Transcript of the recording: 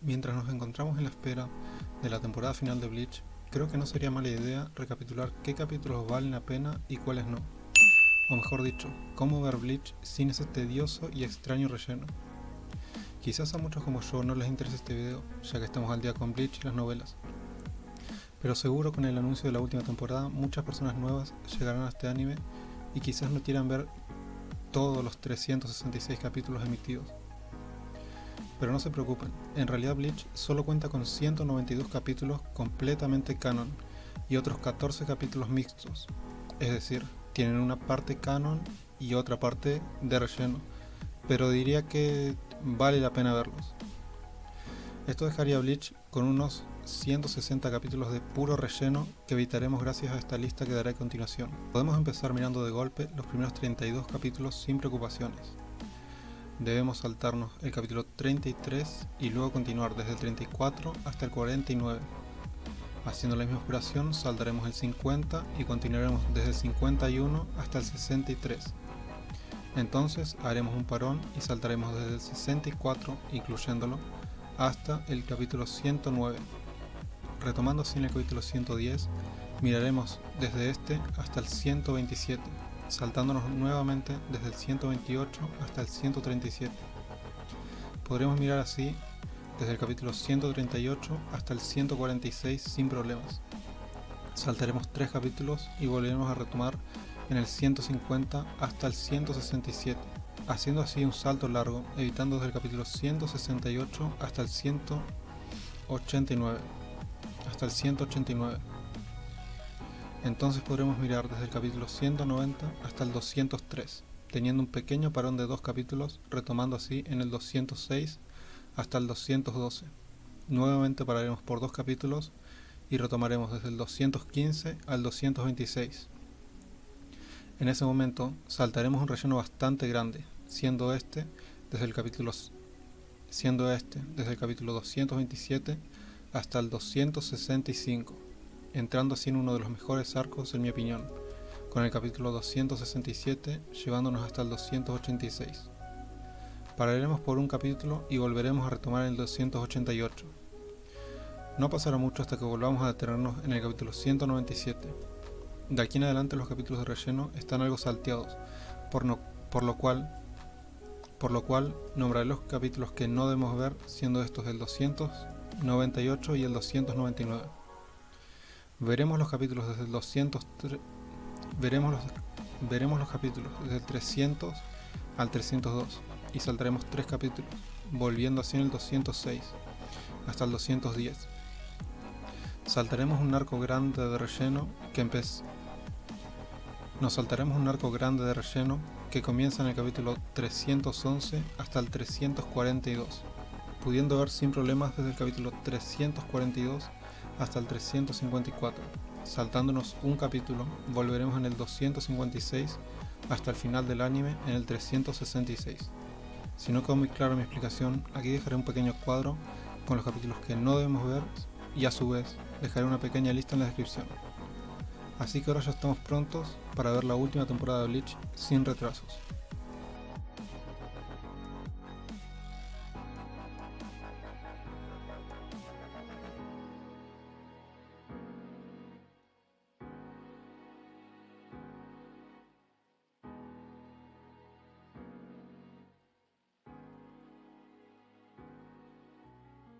Mientras nos encontramos en la espera de la temporada final de Bleach, creo que no sería mala idea recapitular qué capítulos valen la pena y cuáles no. O mejor dicho, cómo ver Bleach sin ese tedioso y extraño relleno. Quizás a muchos como yo no les interese este video, ya que estamos al día con Bleach y las novelas. Pero seguro con el anuncio de la última temporada muchas personas nuevas llegarán a este anime y quizás no quieran ver todos los 366 capítulos emitidos. Pero no se preocupen, en realidad Bleach solo cuenta con 192 capítulos completamente canon y otros 14 capítulos mixtos, es decir, tienen una parte canon y otra parte de relleno, pero diría que vale la pena verlos. Esto dejaría a Bleach con unos 160 capítulos de puro relleno que evitaremos gracias a esta lista que daré a continuación. Podemos empezar mirando de golpe los primeros 32 capítulos sin preocupaciones. Debemos saltarnos el capítulo 33 y luego continuar desde el 34 hasta el 49. Haciendo la misma operación saltaremos el 50 y continuaremos desde el 51 hasta el 63. Entonces haremos un parón y saltaremos desde el 64, incluyéndolo, hasta el capítulo 109. Retomando así en el capítulo 110, miraremos desde este hasta el 127, saltándonos nuevamente desde el 128 hasta el 137. Podremos mirar así desde el capítulo 138 hasta el 146 sin problemas. Saltaremos 3 capítulos y volveremos a retomar en el 150 hasta el 167, haciendo así un salto largo, evitando desde el capítulo 168 hasta el 189. Entonces podremos mirar desde el capítulo 190 hasta el 203, teniendo un pequeño parón de 2 capítulos, retomando así en el 206 hasta el 212. Nuevamente pararemos por 2 capítulos y retomaremos desde el 215 al 226. En ese momento saltaremos un relleno bastante grande, siendo este desde el capítulo 227 hasta el 265, entrando así en uno de los mejores arcos en mi opinión, con el capítulo 267 llevándonos hasta el 286. Pararemos por un capítulo y volveremos a retomar el 288. No pasará mucho hasta que volvamos a detenernos en el capítulo 197. De aquí en adelante los capítulos de relleno están algo salteados, por lo cual nombraré los capítulos que no debemos ver, siendo estos el 298 y el 299. Veremos los capítulos desde el 203, veremos los capítulos desde el 300 al 302 y saltaremos 3 capítulos, volviendo así en el 206 hasta el 210. Saltaremos un arco grande de relleno que comienza en el capítulo 311 hasta el 342, pudiendo ver sin problemas desde el capítulo 342 hasta el 354. Saltándonos un capítulo, volveremos en el 256 hasta el final del anime en el 366. Si no quedó muy clara mi explicación, aquí dejaré un pequeño cuadro con los capítulos que no debemos ver y a su vez dejaré una pequeña lista en la descripción. Así que ahora ya estamos prontos para ver la última temporada de Bleach sin retrasos.